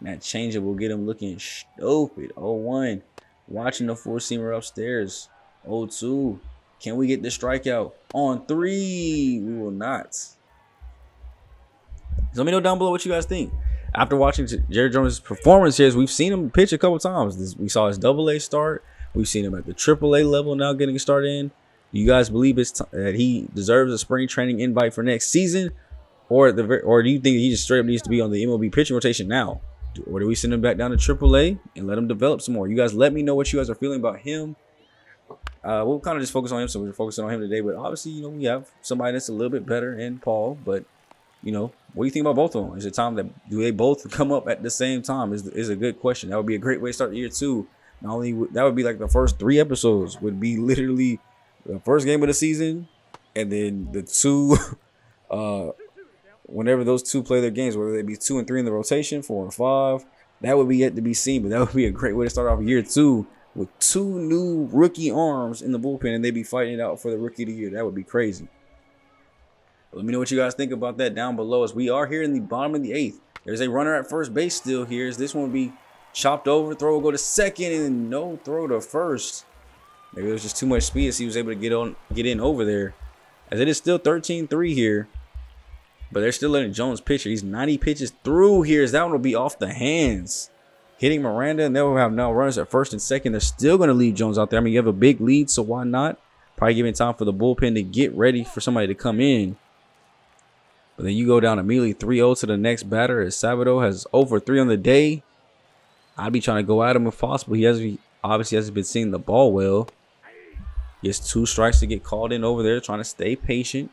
that changeup will get him looking stupid. 0-1. Watching the 4-seamer upstairs. 0-2. Can we get the strikeout? On 3. We will not. So let me know down below what you guys think. After watching Jared Jones' performance here, we've seen him pitch a couple times. We saw his AA start. We've seen him at the AAA level now getting a start in. Do you guys believe that he deserves a spring training invite for next season? Or do you think he just straight up needs to be on the MLB pitching rotation now? Or do we send him back down to AAA and let him develop some more? You guys let me know what you guys are feeling about him. We'll kind of just focus on him, so we're focusing on him today. But obviously, you know, we have somebody that's a little bit better in Paul. But, you know, what do you think about both of them? Is it time that do they both come up at the same time? Is a good question. That would be a great way to start year 2. Not only that would be like the first 3 episodes would be literally the first game of the season, and then the 2, whenever those 2 play their games, whether they be 2 and 3 in the rotation, 4 and 5, that would be yet to be seen. But that would be a great way to start off year 2 with 2 new rookie arms in the bullpen, and they'd be fighting it out for the rookie of the year. That would be crazy. Let me know what you guys think about that down below, as we are here in the bottom of the 8th. There's a runner at first base still here. As this one will be chopped over. Throw will go to second, and no throw to first. Maybe it was just too much speed as he was able to get in over there. As it is still 13-3 here. But they're still letting Jones pitch. He's 90 pitches through here. As that one will be off the hands. Hitting Miranda, and they'll have now runners at first and second. They're still going to leave Jones out there. I mean, you have a big lead, so why not? Probably giving time for the bullpen to get ready for somebody to come in. But then you go down immediately 3-0 to the next batter as Sabado has over 3 on the day. I'd be trying to go at him if possible. He obviously hasn't been seeing the ball well. He has 2 strikes to get called in over there, trying to stay patient.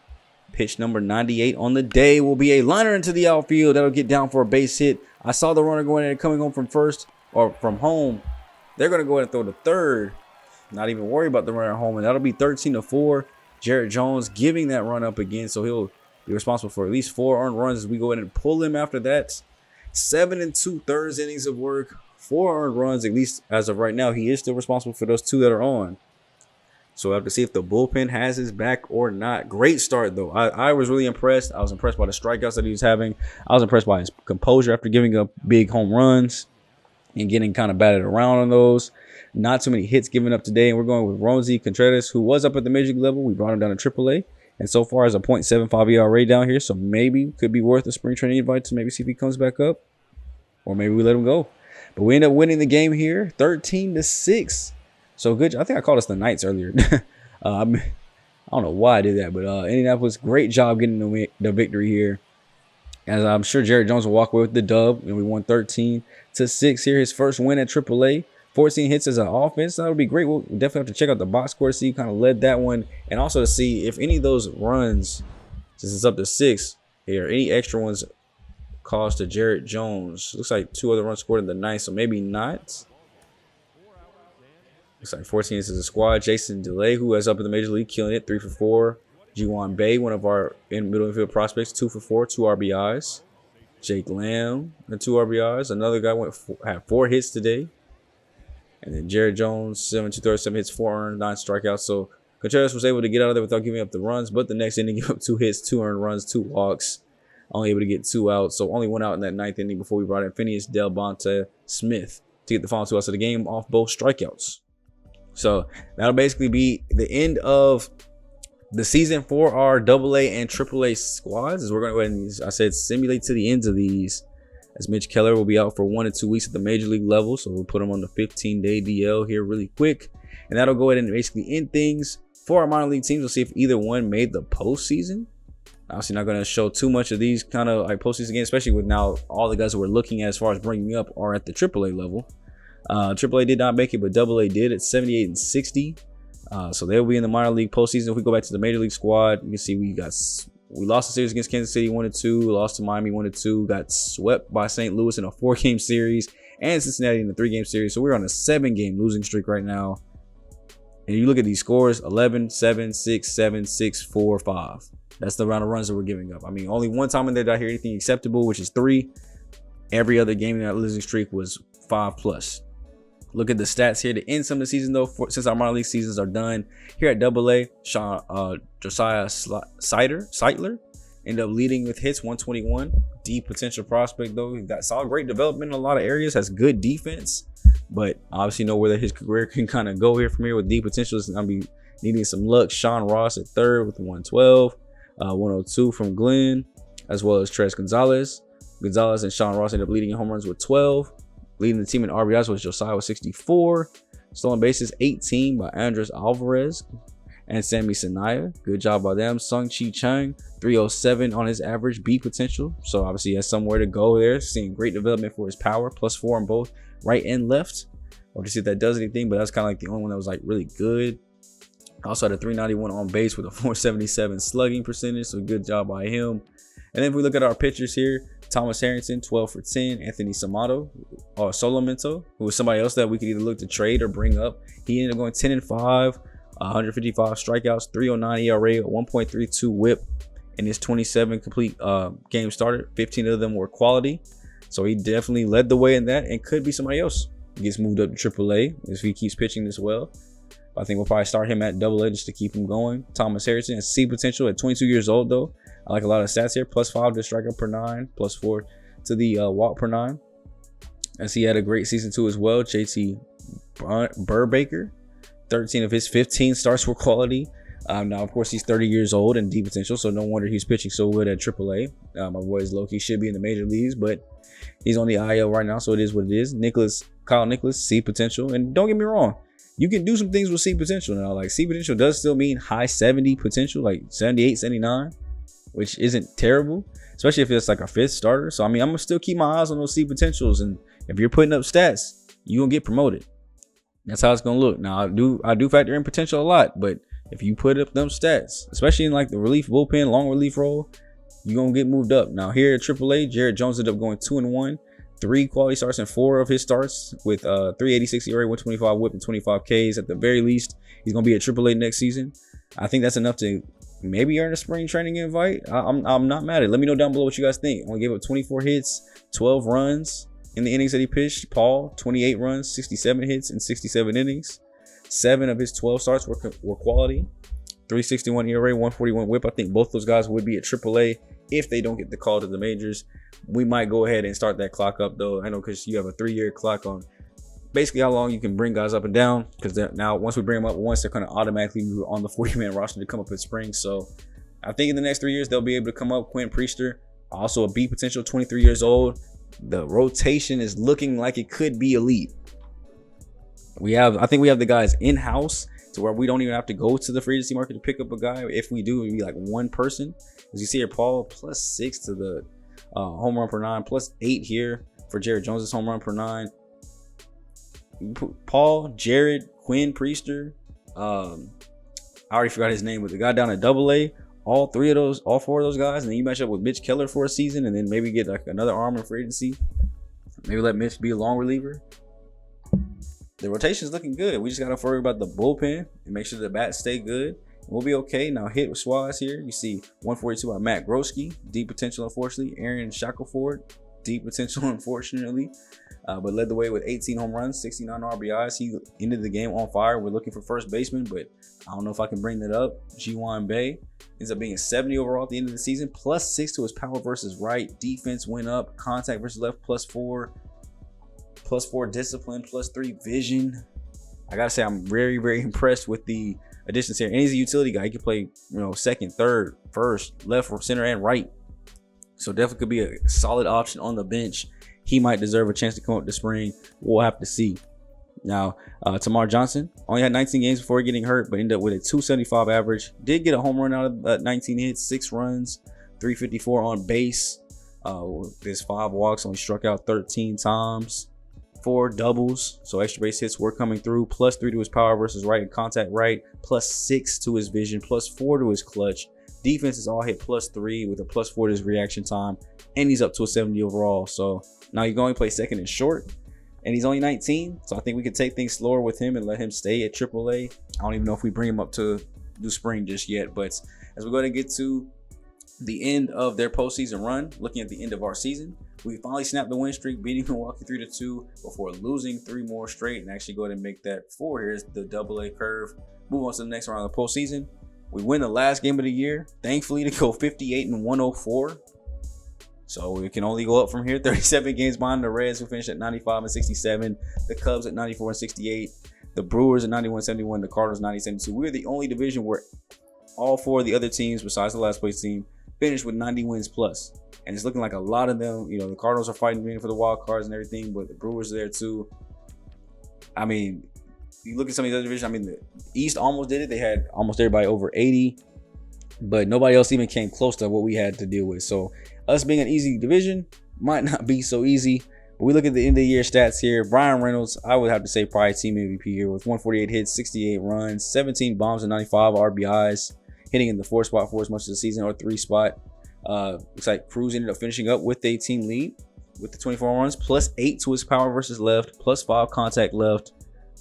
Pitch number 98 on the day will be a liner into the outfield. That'll get down for a base hit. I saw the runner going in and coming home from first or from home. They're going to go ahead and throw to third. Not even worry about the runner at home. And that'll be 13-4. Jared Jones giving that run up again. So he'll be responsible for at least 4 earned runs as we go ahead and pull him after that. 7 2/3 innings of work. 4 earned runs, at least as of right now. He is still responsible for those 2 that are on. So we'll have to see if the bullpen has his back or not. Great start, though. I was really impressed. I was impressed by the strikeouts that he was having. I was impressed by his composure after giving up big home runs and getting kind of batted around on those. Not too many hits given up today. And we're going with Roansy Contreras, who was up at the major league level. We brought him down to AAA. And so far is a .75 ERA down here. So maybe could be worth a spring training invite to maybe see if he comes back up. Or maybe we let him go. But we end up winning the game here, 13-6. So good. I think I called us the Knights earlier. I don't know why I did that, but Indianapolis, great job getting the victory here. As I'm sure Jared Jones will walk away with the dub, and we won 13-6 here. His first win at AAA, 14 hits as an offense. That would be great. We'll definitely have to check out the box score to see who kind of led that one, and also to see if any of those runs, since it's up to 6 here, any extra ones caused to Jared Jones. Looks like 2 other runs scored in the ninth, so maybe not. Looks like 14 is a squad. Jason DeLay, who is up in the major league, killing it, 3 for 4. G1 Bay, one of our middle infield prospects, 2 for 4, 2 RBIs. Jake Lamb, and 2 RBIs. Another guy had 4 hits today. And then Jared Jones, 7 2/3, 7 hits, 4 earned, 9 strikeouts. So Contreras was able to get out of there without giving up the runs, but the next inning gave up 2 hits, 2 earned runs, 2 walks. Only able to get 2 outs. So only 1 out in that 9th inning before we brought in Phineas Del Bonte Smith to get the final 2 outs of the game off both strikeouts. So that'll basically be the end of the season for our AA and AAA squads. As we're going to go ahead and, as I said, simulate to the ends of these. As Mitch Keller will be out for 1 to 2 weeks at the major league level. So we'll put him on the 15-day DL here really quick. And that'll go ahead and basically end things for our minor league teams. We'll see if either one made the postseason. Obviously not going to show too much of these kind of like postseason games, especially with now all the guys that we're looking at as far as bringing up are at the AAA level. AAA did not make it, but AA did at 78-60. So they'll be in the minor league postseason. If we go back to the major league squad, you can see we lost the series against Kansas City 1-2, lost to Miami 1-2, got swept by St. Louis in a 4-game series, and Cincinnati in a 3-game series. So we're on a 7-game losing streak right now. And you look at these scores: 11, 7, 6, 7, 6, 4, 5. That's the amount of runs that we're giving up. I mean, only one time in there did I hear anything acceptable, which is 3. Every other game in that losing streak was 5+. Look at the stats here to end some of the season, though, since our minor league seasons are done. Here at AA, Josiah Seitler ended up leading with hits, 121. Deep potential prospect, though. He saw great development in a lot of areas, has good defense, but obviously know where his career can kind of go here from here with deep potential. Is going to be needing some luck. Sean Ross at 3rd with 112. 102 from Glenn, as well as Tres Gonzalez. Gonzalez and Sean Ross ended up leading in home runs with 12. Leading the team in RBIs was Josiah with 64. Stolen bases, 18 by Andres Alvarez and Sammy Sanaya. Good job by them. Sung Chi Chang, 307 on his average beat potential. So obviously he has somewhere to go there. Seeing great development for his power, +4 on both right and left. I'll have to see if that does anything, but that's kind of like the only one that was like really good. Also had a 391 on base with a 477 slugging percentage. So good job by him. And then if we look at our pitchers here, Thomas Harrington, 12 for 10. Anthony Samato, or Solomento, who was somebody else that we could either look to trade or bring up. He ended up going 10-5, 155 strikeouts, 309 ERA, 1.32 WHIP in his 27 complete games started. 15 of them were quality. So he definitely led the way in that and could be somebody else. He gets moved up to AAA if he keeps pitching this well. I think we'll probably start him at AA just to keep him going. Thomas Harrison has C potential at 22 years old, though. I like a lot of stats here. +5 to strikeout per 9, +4 to the walk per 9. As he had a great season too as well. JT Burbaker, 13 of his 15 starts were quality. Now, of course, he's 30 years old and deep potential, so no wonder he's pitching so good at AAA. My boy is low-key should be in the major leagues, but he's on the IL right now, so it is what it is. Kyle Nicholas, C potential. And don't get me wrong, you can do some things with C potential now. Like, C potential does still mean high 70 potential, like 78, 79, which isn't terrible, especially if it's like a 5th starter. So, I mean, I'm going to still keep my eyes on those C potentials. And if you're putting up stats, you're going to get promoted. That's how it's going to look. Now, I do factor in potential a lot, but if you put up them stats, especially in like the relief bullpen, long relief role, you're going to get moved up. Now, here at AAA, Jared Jones ended up going 2-1. 3 quality starts in 4 of his starts with 386 ERA, 125 WHIP, and 25 Ks. At the very least, he's going to be at AAA next season. I think that's enough to maybe earn a spring training invite. I'm not mad at it. Let me know down below what you guys think. Only gave up 24 hits, 12 runs in the innings that he pitched. Paul, 28 runs, 67 hits in 67 innings. 7 of his 12 starts were quality. 361 ERA, 141 WHIP. I think both those guys would be at AAA if they don't get the call to the majors. We might go ahead and start that clock up, though. I know because you have a 3-year clock on basically how long you can bring guys up and down. Because now once we bring them up once, they're kind of automatically on the 40-man roster to come up in spring. So I think in the next 3 years they'll be able to come up. Quinn Priester, also a B potential, 23 years old. The rotation is looking like it could be elite. I think we have the guys in house to where we don't even have to go to the free agency market to pick up a guy. If we do, it'd be like one person. As you see here, Paul +6 to the home run per 9, +8 here for Jared Jones' home run per 9. Paul, Jared, Quinn Priester, I already forgot his name, but the guy down at AA, all 4 of those guys, and then you match up with Mitch Keller for a season, and then maybe get like another arm in free agency. Maybe let Mitch be a long reliever. The rotation is looking good. We just got to worry about the bullpen and make sure the bats stay good. We'll be okay. Now hit with Squadda here. You see 142 by Matt Grosky. Deep potential, unfortunately. Aaron Shackelford. Deep potential, unfortunately. But led the way with 18 home runs, 69 RBIs. He ended the game on fire. We're looking for first baseman, but I don't know if I can bring that up. Ji-Hwan Bae ends up being a 70 overall at the end of the season. +6 to his power versus right. Defense went up. Contact versus left, +4. +4 discipline, +3 vision. I gotta say, I'm very, very impressed with the additions here. And he's a utility guy. He can play, second, third, first, left, center, and right. So definitely could be a solid option on the bench. He might deserve a chance to come up this spring. We'll have to see. Now, Tamar Johnson only had 19 games before getting hurt, but ended up with a 275 average. Did get a home run out of 19 hits, 6 runs, 354 on base. His 5 walks, only struck out 13 times. 4 doubles, so extra base hits were coming through. +3 to his power versus right and contact right. +6 to his vision. +4 to his clutch. Defense is all hit +3 with a +4 to his reaction time, and he's up to a 70 overall. So now you're going to play second and short, and he's only 19. So I think we could take things slower with him and let him stay at AAA. I don't even know if we bring him up to do spring just yet, but as we're going to get to the end of their postseason run, looking at the end of our season, we finally snapped the win streak, beating Milwaukee 3-2 before losing 3 more straight, and actually go ahead and make that 4. Here's the AA curve. Move on to the next round of the postseason. We win the last game of the year, thankfully, to go 58-104. So we can only go up from here. 37 games behind the Reds, who finished at 95-67. The Cubs at 94-68. The Brewers at 91-71. The Cardinals 90-72. We're the only division where all 4 of the other teams, besides the last place team, finished with 90 wins plus. And it's looking like a lot of them, the Cardinals are fighting for the wild cards and everything, but the Brewers are there too. I mean, you look at some of the other divisions, the East almost did it. They had almost everybody over 80, but nobody else even came close to what we had to deal with. So us being an easy division might not be so easy. But we look at the end of the year stats here. Brian Reynolds, I would have to say probably team MVP here with 148 hits, 68 runs, 17 bombs, and 95 RBIs, hitting in the 4 spot for as much of the season, or 3 spot. Looks like Cruz ended up finishing up with a team lead with the 24 runs, +8 to his power versus left, +5 contact left,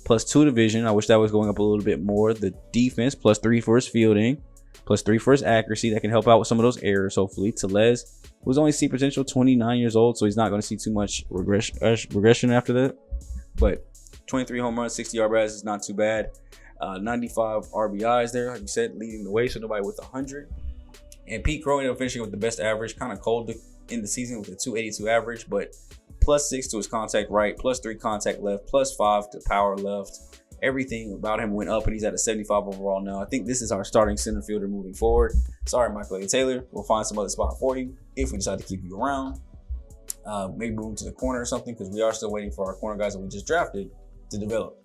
+2 division. I wish that was going up a little bit more. The defense, +3 for his fielding, +3 for his accuracy. That can help out with some of those errors, hopefully. Tellez, who's only C potential, 29 years old, so he's not going to see too much regression after that. But 23 home runs, 60 RBIs is not too bad. 95 RBIs there, like you said, leading the way, so nobody with 100. And Pete Crow ended up finishing with the best average, kind of cold in the season with a 282 average, but +6 to his contact right, +3 contact left, +5 to power left. Everything about him went up, and he's at a 75 overall now. I think this is our starting center fielder moving forward. Sorry, Michael A. Taylor. We'll find some other spot for you if we decide to keep you around. Maybe move him to the corner or something, because we are still waiting for our corner guys that we just drafted to develop.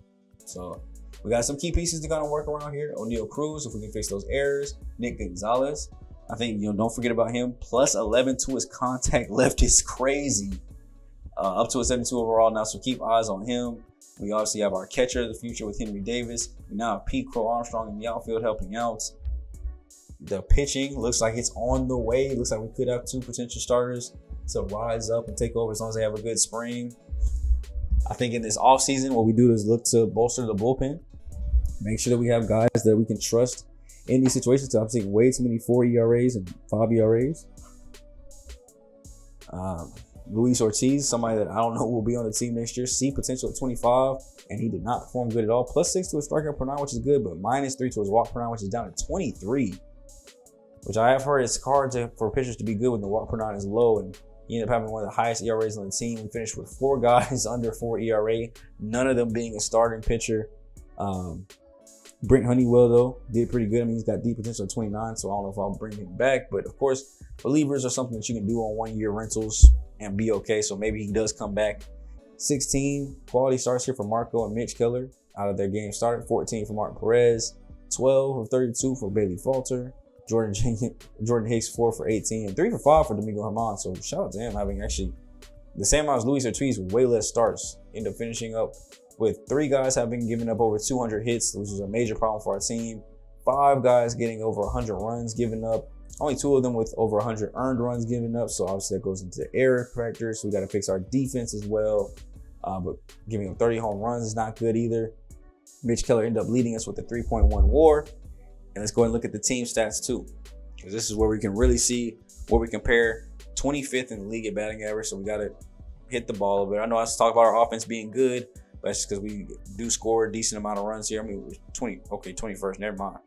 So we got some key pieces to kind of work around here. O'Neal Cruz, if we can fix those errors. Nick Gonzalez. I think, don't forget about him. +11 to his contact left is crazy. Up to a 72 overall now, so keep eyes on him. We obviously have our catcher of the future with Henry Davis. We now have Pete Crow Armstrong in the outfield helping out. The pitching looks like it's on the way. It looks like we could have 2 potential starters to rise up and take over as long as they have a good spring. I think in this offseason, what we do is look to bolster the bullpen. Make sure that we have guys that we can trust in these situations. I'm seeing way too many 4 ERAs and 5 ERAs. Luis Ortiz, somebody that I don't know will be on the team next year. C potential at 25, and he did not perform good at all. +6 to his strikeout per 9, which is good, but -3 to his walk per 9, which is down to 23. Which I have heard it's hard for pitchers to be good when the walk per 9 is low, and he ended up having one of the highest ERAs on the team. We finished with 4 guys under 4 ERA, none of them being a starting pitcher. Brent Honeywell, though, did pretty good. I mean, he's got deep potential at 29, so I don't know if I'll bring him back. But, of course, relievers are something that you can do on one-year rentals and be okay, so maybe he does come back. 16 quality starts here for Marco and Mitch Keller out of their game started. 14 for Martin Perez. 12 of 32 for Bailey Falter. Jordan Hicks 4 for 18. And 3 for 5 for Domingo Germán. So, shout out to him having actually the same amount as Luis Ortiz with way less starts. End up finishing up with 3 guys having given up over 200 hits, which is a major problem for our team. 5 guys getting over 100 runs given up. Only 2 of them with over 100 earned runs given up. So obviously that goes into error factors. So we got to fix our defense as well. But giving up 30 home runs is not good either. Mitch Keller ended up leading us with a 3.1 WAR. And let's go and look at the team stats too, because this is where we can really see where we compare. 25th in the league at batting average. So we got to hit the ball a bit. I know I was talking about our offense being good, but that's just because we do score a decent amount of runs here. I mean, 21st, never mind.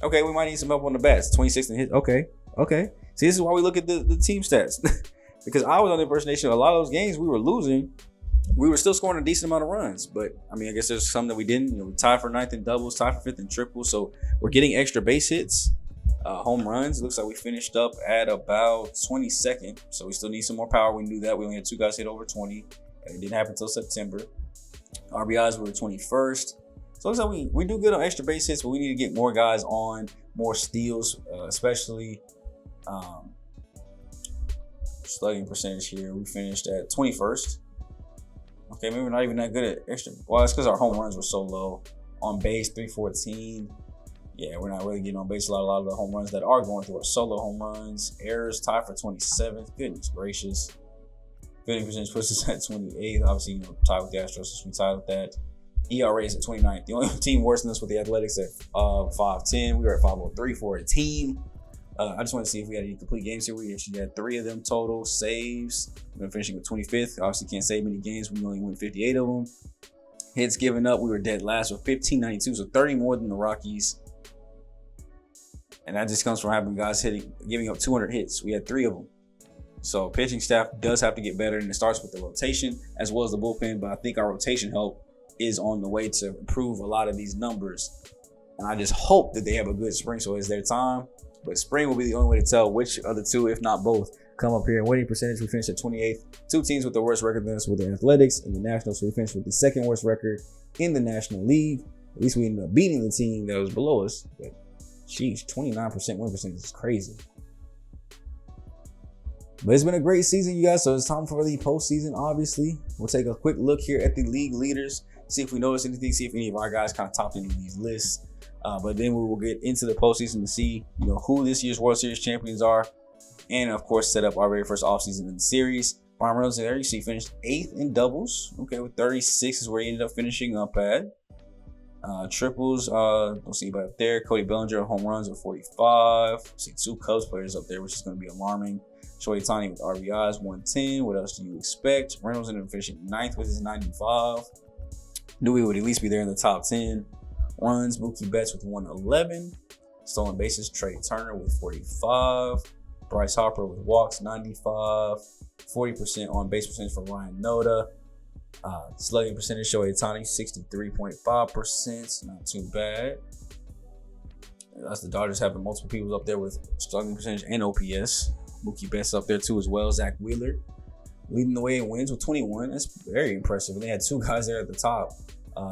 Okay, we might need some help on the bats. 26th in hits. Okay. See, this is why we look at the team stats. Because I was on the impersonation of a lot of those games we were losing. We were still scoring a decent amount of runs. But, I mean, I guess there's some that we didn't. You know, we tied for 9th in doubles, tied for 5th in triples. So we're getting extra base hits. Home runs, looks like we finished up at about 22nd. So we still need some more power. We can do that. We only had 2 guys hit over 20. And it didn't happen until September. RBIs were 21st. So it looks like we do good on extra base hits, but we need to get more guys on, more steals, especially slugging percentage here. We finished at 21st. Okay, maybe we're not even that good at extra. Well, that's because our home runs were so low. On base, 314. Yeah, we're not really getting on base. A lot of the home runs that are going through are solo home runs. Errors tied for 27th. Goodness gracious. Fielding percentage puts us at 28th. Obviously, you know, tied with the Astros, so we tied with that. ERA is at 29th. The only team worse than us with the Athletics at 510. We were at 503 for a team. I just want to see if we had any complete games here. We actually had 3 of them total. Saves. We've been finishing with 25th. Obviously, can't save many games. We only won 58 of them. Hits given up. We were dead last with 1592, so 30 more than the Rockies. And that just comes from having guys giving up 200 hits. We had 3 of them. So pitching staff does have to get better, and it starts with the rotation as well as the bullpen. But I think our rotation help is on the way to improve a lot of these numbers. And I just hope that they have a good spring, so it's their time. But spring will be the only way to tell which of the 2, if not both, come up here. And winning percentage, we finished at 28th. 2 teams with the worst record than us with the Athletics and the Nationals. So we finished with the 2nd worst record in the National League. At least we ended up beating the team that was below us. But sheesh, 29% win percentage is crazy. But it's been a great season, you guys. So it's time for the postseason, obviously. We'll take a quick look here at the league leaders. See if we notice anything. See if any of our guys kind of topped any of these lists. But then we will get into the postseason to see, you know, who this year's World Series champions are. And, of course, set up our very first offseason in the series. Brian Reynolds there, you see, finished 8th in doubles. Okay, with 36 is where he ended up finishing up at. Triples, don't see anybody up there. Cody Bellinger home runs with 45. See 2 Cubs players up there, which is going to be alarming. Shohei Ohtani with RBIs, 110. What else do you expect? Reynolds ended up finishing 9th with his 95. Knew we would at least be there in the top 10. Runs, Mookie Betts with 111. Stolen bases, Trey Turner with 45. Bryce Harper with walks, 95. 40% on base percentage for Ryan Noda. Slugging percentage, Shohei Ohtani, 63.5%. Not too bad. That's the Dodgers having multiple people up there with slugging percentage and OPS. Mookie Betts up there too as well. Zach Wheeler leading the way in wins with 21. That's very impressive. And they had 2 guys there at the top.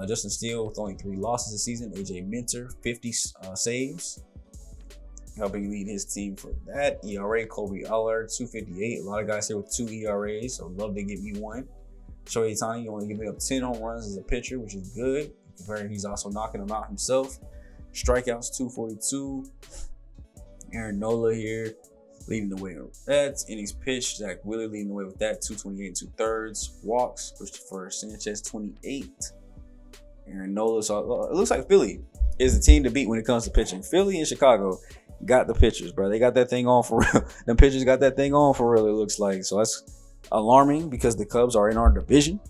Justin Steele with only 3 losses this season. AJ Minter, 50 saves. Helping lead his team for that. ERA, Kobe Allard, 258. A lot of guys here with 2 ERAs, so love to give me one. Shohei Ohtani only giving up 10 home runs as a pitcher, which is good. Comparing, he's also knocking them out himself. Strikeouts, 242. Aaron Nola here leading the way with that. Innings pitched, Zach Wheeler leading the way with that, 228 2/3. Walks, Christopher Sanchez, 28. Aaron Nola. So it looks like Philly is the team to beat when it comes to pitching. Philly and Chicago, got the pitchers, bro. They got that thing on for real. Them pitchers got that thing on for real, it looks like. So that's alarming because the Cubs are in our division.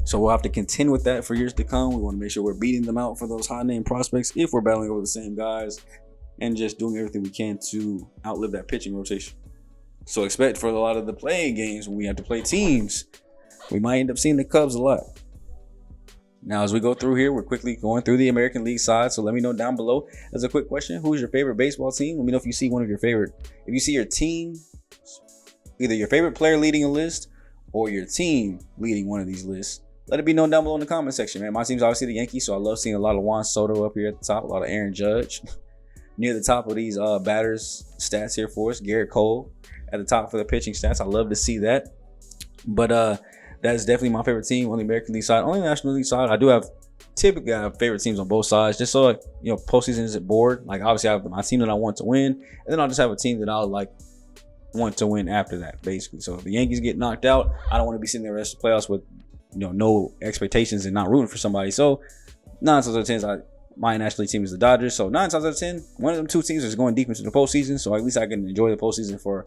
So we'll have to contend with that for years to come. We want to make sure we're beating them out for those high name prospects if we're battling over the same guys and just doing everything we can to outlive that pitching rotation. So expect for a lot of the playing games when we have to play teams, we might end up seeing the Cubs a lot. Now, as we go through here, we're quickly going through the American League side. So let me know down below as a quick question, who's your favorite baseball team? Let me know if you see one of your favorite, if you see your team, either your favorite player leading a list or your team leading one of these lists. Let it be known down below in the comment section, man. My team's obviously the Yankees, so I love seeing a lot of Juan Soto up here at the top, a lot of Aaron Judge. Near the top of these batters stats here for us, Garrett Cole at the top for the pitching stats. I love to see that. But that is definitely my favorite team on the American League side. On the National League side, I do have typically I have favorite teams on both sides, just so postseason isn't bored. Like obviously I have my team that I want to win, and then I'll just have a team that I'll want to win after that, basically. So if the Yankees get knocked out, I don't want to be sitting there the rest of the playoffs with no expectations and not rooting for somebody. So 9 times out of 10, my National League team is the Dodgers. So 9 times out of 10, one of them two teams is going deep into the postseason. So at least I can enjoy the postseason for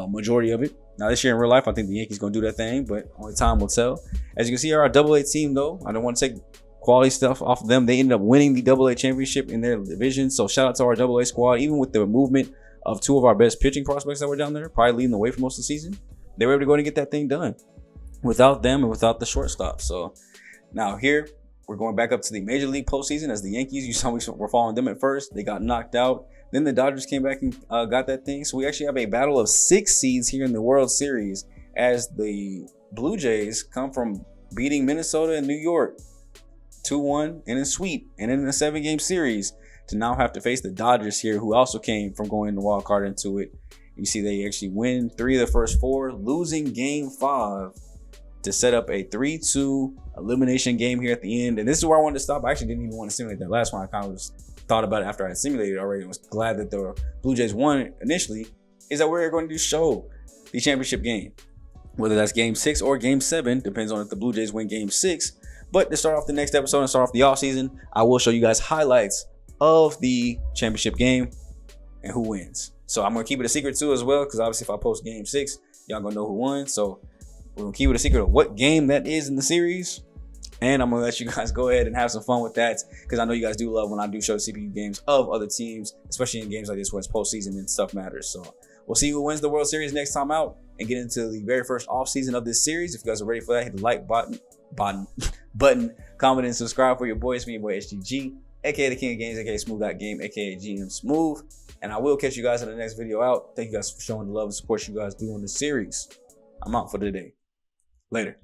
majority of it. Now this year in real life, I think the Yankees going to do their thing, but only time will tell. As you can see, our AA team though, I don't want to take quality stuff off of them. They ended up winning the AA championship in their division. So shout out to our AA squad. Even with the movement of 2 of our best pitching prospects that were down there, probably leading the way for most of the season, they were able to go and get that thing done without them and without the shortstop. So now here we're going back up to the Major League postseason as the Yankees. You saw we were following them at first. They got knocked out. Then the Dodgers came back and got that thing. So we actually have a battle of 6 seeds here in the World Series as the Blue Jays come from beating Minnesota and New York 2-1 in a sweep and in a 7-game series to now have to face the Dodgers here, who also came from going the wild card into it. You see they actually win 3 of the first 4, losing game 5 to set up a 3-2 elimination game here at the end. And this is where I wanted to stop. I actually didn't even want to simulate that last one. I kind of just thought about it after I had simulated it already. I was glad that the Blue Jays won initially. Is that we're going to show the championship game, whether that's game 6 or game 7, depends on if the Blue Jays win game 6. But to start off the next episode and start off the offseason, I will show you guys highlights of the championship game and who wins. So I'm going to keep it a secret too as well, because obviously if I post game 6, y'all going to know who won. So we're going to keep it a secret of what game that is in the series. And I'm going to let you guys go ahead and have some fun with that, because I know you guys do love when I do show CPU games of other teams, especially in games like this where it's postseason and stuff matters. So we'll see who wins the World Series next time out and get into the very first offseason of this series. If you guys are ready for that, hit the like button, comment, and subscribe for your boy. It's me, your boy SGG, aka the King of Games, aka SmooveGotGame, aka GM Smooth. And I will catch you guys in the next video out. Thank you guys for showing the love and support you guys do on this series. I'm out for today. Later.